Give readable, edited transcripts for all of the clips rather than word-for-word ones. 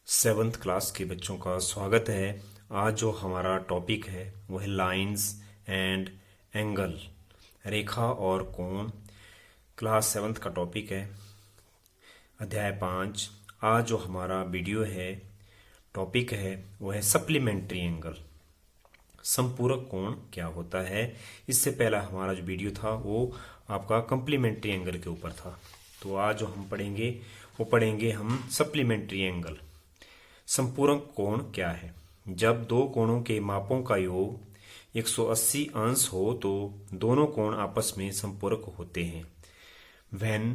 Seventh class के बच्चों का स्वागत है। आज जो हमारा टॉपिक है वो है लाइंस एंड एंगल, रेखा और कोण। क्लास सेवन्थ का टॉपिक है अध्याय 5। आज जो हमारा वीडियो है, टॉपिक है, वो है सप्लीमेंट्री एंगल, संपूरक कोण क्या होता है। इससे पहला हमारा जो वीडियो था वो आपका कम्प्लीमेंट्री एंगल के ऊपर था। तो आज जो हम पढ़ेंगे वो पढ़ेंगे हम सप्लीमेंट्री एंगल। संपूरक कोण क्या है? जब दो कोणों के मापों का योग 180 अंश हो तो दोनों कोण आपस में संपूरक होते हैं। When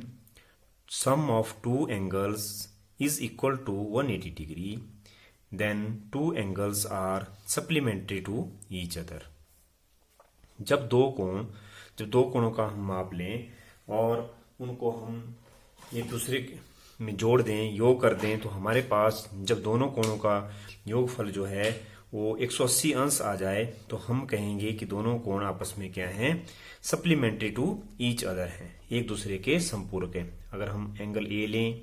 sum of two angles is equal to 180 degree, then two angles are supplementary to each other. जब दो कोणों का हम माप लें और उनको हम एक दूसरे में जोड़ दें, योग कर दें, तो हमारे पास जब दोनों कोणों का योगफल जो है वो 180 अंश आ जाए तो हम कहेंगे कि दोनों कोण आपस में क्या हैं, सप्लीमेंट्री टू ईच अदर हैं, एक दूसरे के संपूरक हैं। अगर हम एंगल ए लें,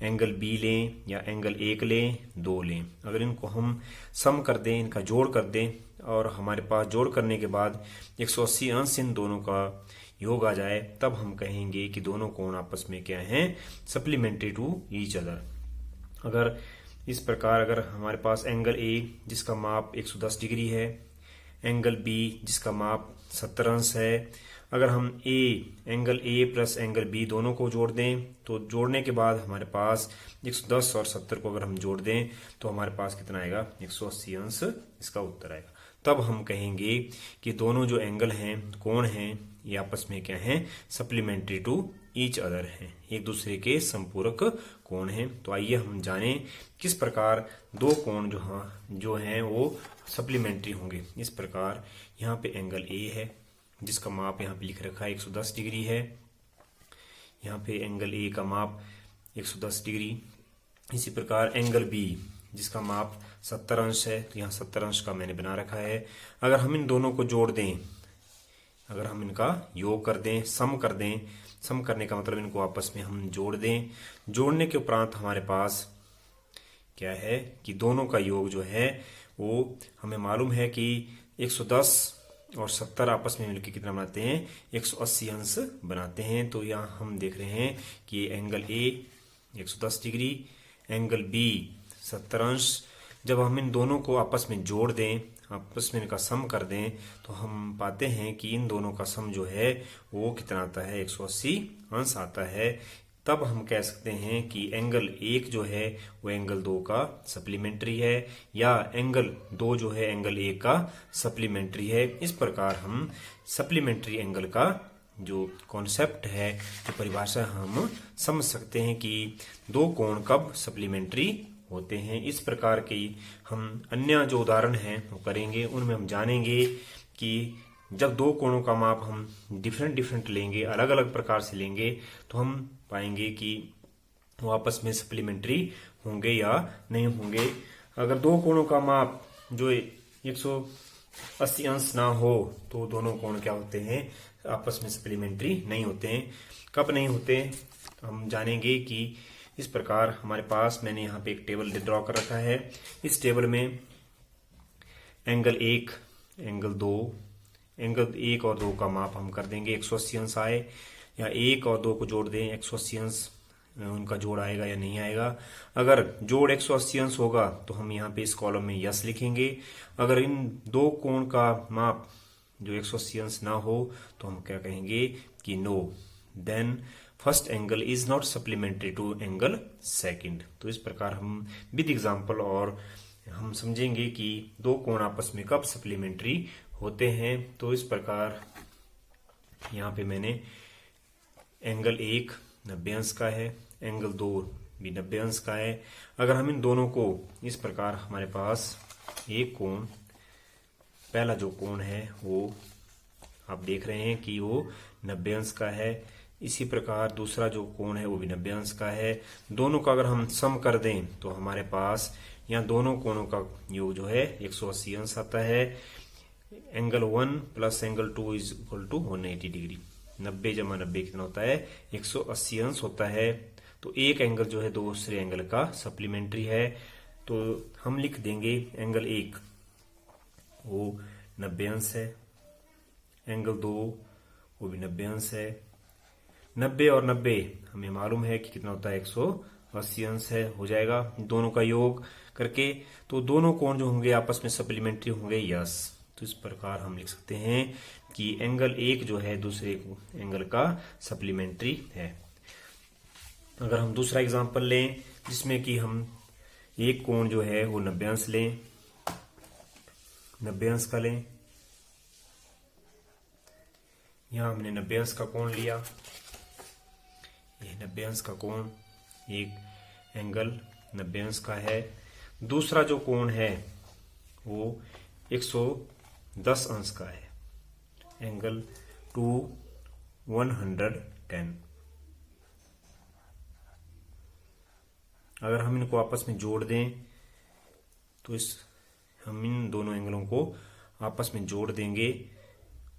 एंगल बी लें या एंगल एक लें, दो लें, अगर इनको हम सम कर दें, इनका जोड़ कर दें और हमारे पास जोड़ करने के बाद 180 अंश इन दोनों का योग आ जाए, तब हम कहेंगे कि दोनों कोण आपस में क्या हैं, सप्लीमेंट्री टू ईच अदर। अगर इस प्रकार अगर हमारे पास एंगल ए जिसका माप 110 डिग्री है, एंगल बी जिसका माप 70 अंश है, अगर हम angle A plus angle B दोनों को जोड़ दें तो जोड़ने के बाद हमारे पास 110 और 70 को अगर हम जोड़ दें तो हमारे पास कितना आएगा, 180 अंश इसका उत्तर आएगा। तब हम कहेंगे कि दोनों जो एंगल हैं, कोण हैं, ये आपस में क्या हैं, सप्लीमेंट्री टू ईच अदर हैं, एक दूसरे के संपूरक कोण हैं। तो आइए हम जानें किस प्रकार दो कोण जो हैं वो सप्लीमेंट्री होंगे। इस प्रकार यहाँ पे एंगल ए है जिसका माप यहाँ पे लिख रखा है 110 डिग्री है। यहाँ पे एंगल ए का माप 110 डिग्री। इसी प्रकार एंगल बी जिसका माप 70 अंश है, तो यहाँ 70 अंश का मैंने बना रखा है। अगर हम इन दोनों को जोड़ दें, अगर हम इनका योग कर दें, सम कर दें, सम करने का मतलब इनको आपस में हम जोड़ दें, जोड़ने के उपरांत हमारे पास क्या है कि दोनों का योग जो है वो हमें मालूम है कि 110 और 70 आपस में मिलकर कितना बनाते हैं, 180 अंश बनाते हैं। तो यहाँ हम देख रहे हैं कि angle A 110 degree, angle B 70 अंश। जब हम इन दोनों को आपस में जोड़ दें, आपस में इनका सम कर दें, तो हम पाते हैं कि इन दोनों का सम जो है वो कितना आता है, 180 अंश आता है। तब हम कह सकते हैं कि एंगल एक जो है वो एंगल दो का सप्लीमेंट्री है, या एंगल दो जो है एंगल एक का सप्लीमेंट्री है। इस प्रकार हम सप्लीमेंट्री एंगल का जो कॉन्सेप्ट है, जो परिभाषा हम समझ सकते हैं कि दो कोण कब सप्लीमेंट्री होते हैं। इस प्रकार की हम अन्य जो उदाहरण हैं वो करेंगे, उनमें हम जानेंगे कि जब दो कोणों का माप हम डिफरेंट लेंगे, अलग अलग प्रकार से लेंगे, तो हम पाएंगे कि वो आपस में सप्लीमेंट्री होंगे या नहीं होंगे। अगर दो कोणों का माप जो 180 अंश ना हो तो दोनों कोण क्या होते हैं, आपस में सप्लीमेंट्री नहीं होते हैं। कब नहीं होते हम जानेंगे कि इस प्रकार हमारे पास मैंने यहाँ पे एक टेबल ड्रॉ कर रखा है। इस टेबल में एंगल एक, एंगल दो, एंगल एक और दो का माप हम कर देंगे, 180 अंश आए, या एक और दो को जोड़ दें, 180 अंश उनका जोड़ आएगा या नहीं आएगा। अगर जोड़ 180 अंश होगा तो हम यहाँ पे इस कॉलम में यस लिखेंगे। अगर इन दो कोण का माप जो 180 अंश ना हो तो हम क्या कहेंगे कि no, then first angle is not supplementary to angle second. तो इस प्रकार हम विद एग्जांपल और हम समझेंगे कि दो कोण आपस में कब सप्लीमेंट्री होते हैं। तो इस प्रकार यहाँ पे मैंने एंगल एक 90 अंश का है, एंगल दो भी 90 अंश का है। अगर हम इन दोनों को इस प्रकार, हमारे पास एक कोण, पहला जो कोण है वो आप देख रहे हैं कि वो 90 अंश का है। इसी प्रकार दूसरा जो कोण है वो भी 90 अंश का है। दोनों का अगर हम सम कर दें तो हमारे पास यहाँ दोनों कोणों का योग जो है 180 अंश आता है। Angle 1 plus angle 2 is equal to 180 degree. 90 जमा 90 कितना होता है, 180 अंश होता है। तो एक एंगल जो है दूसरे एंगल का सप्लीमेंट्री है। तो हम लिख देंगे एंगल 1 वो 90 अंश है, एंगल 2 वो भी 90 अंश है। 90 और 90 हमें मालूम है कि कितना होता है, 180 अंश है, हो जाएगा दोनों का योग करके। तो दोनों कोण जो होंगे आपस में सप्लीमेंट्री होंगे, यस। तो इस प्रकार हम लिख सकते हैं कि एंगल 1 जो है दूसरे एंगल का सप्लीमेंट्री है। अगर हम दूसरा एग्जांपल लें जिसमें कि हम एक कोण जो है वो 90 अंश लें, 90 अंश का लें। यहां हमने 90 अंश का कोण लिया, यह 90 अंश का कोण एक एंगल 90 अंश का है। दूसरा जो कोण है वो 110 अंश का है, एंगल 110। अगर हम इनको आपस में जोड़ दें तो हम इन दोनों एंगलों को आपस में जोड़ देंगे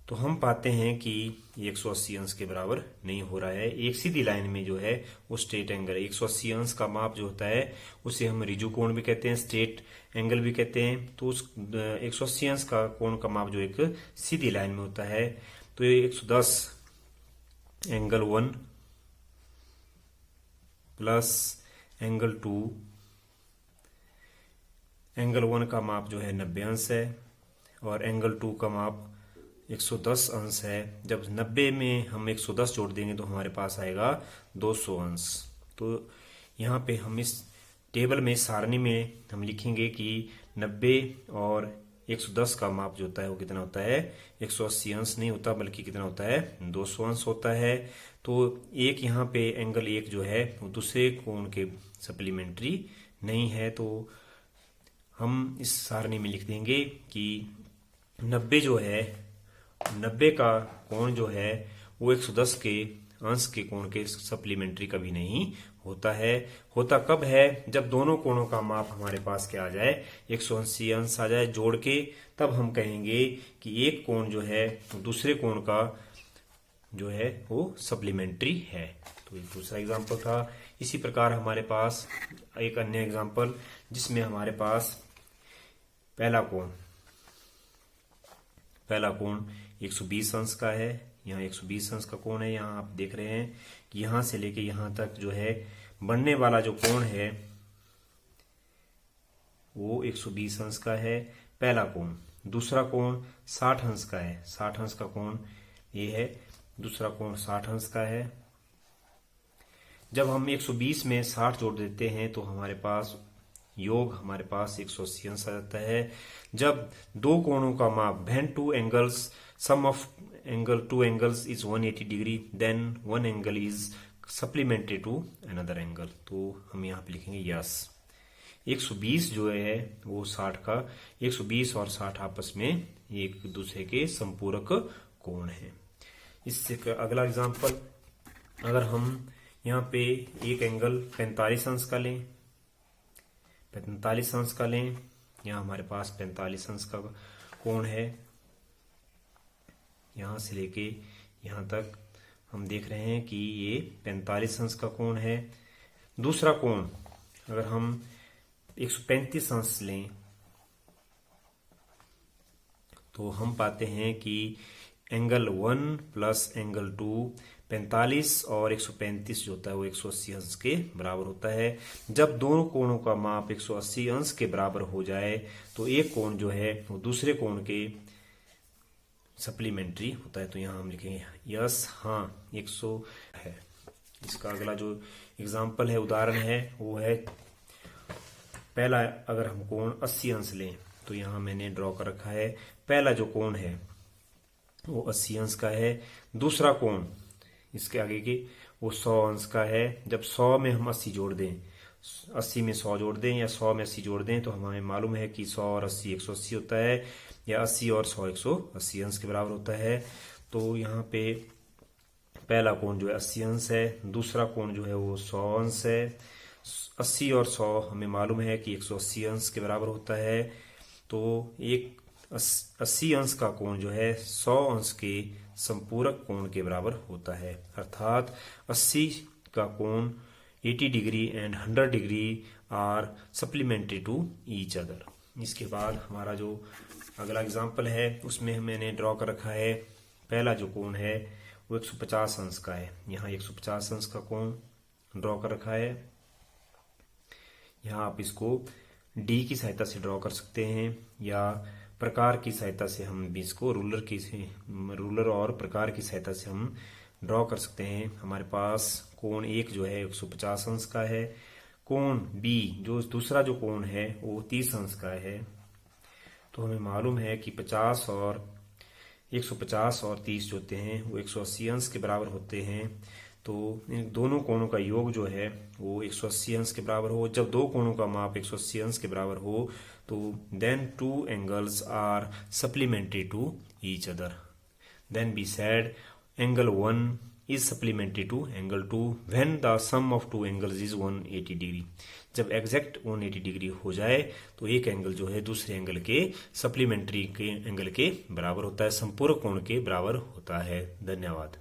तो हम पाते हैं कि ये 180 अंश के बराबर नहीं हो रहा है। एक सीधी लाइन में जो है वो स्ट्रेट एंगल 180 अंश का माप जो होता है उसे हम रिजु कोण भी कहते हैं, स्ट्रेट एंगल भी कहते हैं। तो उस 180 अंश का कोण का माप जो एक सीधी लाइन में होता है, तो ये 110 एंगल 1 प्लस एंगल 2, एंगल 1 का माप जो है 90 अंश है और एंगल 2 का माप 110 अंश है। जब 90 में हम 110 जोड़ देंगे तो हमारे पास आएगा 200 अंश। तो यहाँ पे हम इस टेबल में सारणी में हम लिखेंगे कि 90 और 110 का माप जो होता है वो कितना होता है, 180 अंश नहीं होता बल्कि कितना होता है, 200 अंश होता है। तो एक यहाँ पे एंगल 1 जो है वो दूसरे कोण के सप्लीमेंट्री नहीं है। तो हम इस सारणी में लिख देंगे कि 90 जो है, 90 का कोण जो है वो 110 के अंश के कोण के सप्लीमेंट्री कभी नहीं होता है। होता कब है, जब दोनों कोणों का माप हमारे पास क्या आ जाए, 180 अंश आ जाए जोड़ के, तब हम कहेंगे कि एक कोण जो है दूसरे कोण का जो है वो सप्लीमेंट्री है। तो ये दूसरा एग्जांपल था। इसी प्रकार हमारे पास एक अन्य एग्जांपल जिसमें हमारे पास पहला कोण 120 अंश का है। यहाँ 120 अंश का कोण है। यहाँ आप देख रहे हैं कि यहाँ से लेके यहाँ तक जो है बनने वाला जो कोण है वो 120 अंश का है, पहला कोण। दूसरा कोण 60 अंश का है, 60 अंश का कोण ये है, दूसरा कोण 60 अंश का है। जब हम 120 में 60 जोड़ देते हैं तो हमारे पास योग हमारे पास 180 अंश आ जाता है। जब दो कोणों का माप when two angles sum of angle two angles is 180 degree then one angle is supplementary to another angle। तो हम यहाँ पे लिखेंगे यस। 120 जो है वो 60 का, 120 और 60 आपस में एक दूसरे के संपूरक कोण है। इससे अगला एग्जांपल, अगर हम यहाँ पे एक एंगल 45 अंश का लें, 45 अंश का लें, यहाँ हमारे पास 45 अंश का कोण है। यहाँ से लेके यहाँ तक हम देख रहे हैं कि ये 45 अंश का कोण है। दूसरा कोण अगर हम 135 अंश लें तो हम पाते हैं कि एंगल 1 प्लस एंगल 2 45 और 135 जो होता है वो 180 अंश के बराबर होता है। जब दोनों कोणों का माप 180 अंश के बराबर हो जाए तो एक कोण जो है वो दूसरे कोण के सप्लीमेंट्री होता है। तो यहाँ हम लिखेंगे यस, हाँ 100 है। इसका अगला जो एग्जाम्पल है, उदाहरण है, वो है पहला, अगर हम कोण 80 अंश लें तो यहाँ मैंने ड्रॉ कर रखा है। पहला जो कोण है वो 80 अंश का है। दूसरा कोण इसके आगे की वो 100 अंश का है। जब 100 में हम 80 जोड़ दें, 80 में 100 जोड़ दें या 100 में 80 जोड़ दें तो हमें मालूम है कि 100 और 80 180 होता है, या 80 और 100 180 अंश के बराबर होता है। तो यहाँ पे पहला कोण जो है 80 अंश है, दूसरा कोण जो है वो 100 अंश है। 80 और 100 हमें मालूम है कि 180 अंश के बराबर होता है। तो एक 80 अंश का कोण जो है 100 अंश के संपूरक कोण के बराबर होता है। अर्थात 80 का कोण 80 degree and 100 degree are supplementary to each other. इसके बाद हमारा जो अगला एग्जाम्पल है उसमें मैंने ड्रॉ कर रखा है, पहला जो कोण है वो 150 अंश का है। यहाँ 150 अंश का कोण ड्रॉ कर रखा है। यहाँ आप इसको डी की सहायता से ड्रॉ कर सकते हैं या प्रकार की सहायता से हम भी इसको रूलर और प्रकार की सहायता से हम ड्रॉ कर सकते हैं। हमारे पास कोण एक जो है 150 अंश का है, कोण बी जो दूसरा जो कोण है वो 30 अंश का है। तो हमें मालूम है कि 150 और 30 जो होते हैं वो 180 अंश के बराबर होते हैं। तो इन दोनों कोणों का योग जो है वो 180 अंश के बराबर हो। जब दो कोणों का माप 180 अंश के बराबर हो तो then two angles are supplementary to each other. Then be said angle 1 is supplementary to angle 2 when the sum of two angles is 180 degree. जब एग्जैक्ट 180 डिग्री हो जाए तो एक एंगल जो है दूसरे एंगल के सप्लीमेंट्री के एंगल के बराबर होता है, संपूरक कोण के बराबर होता है। धन्यवाद।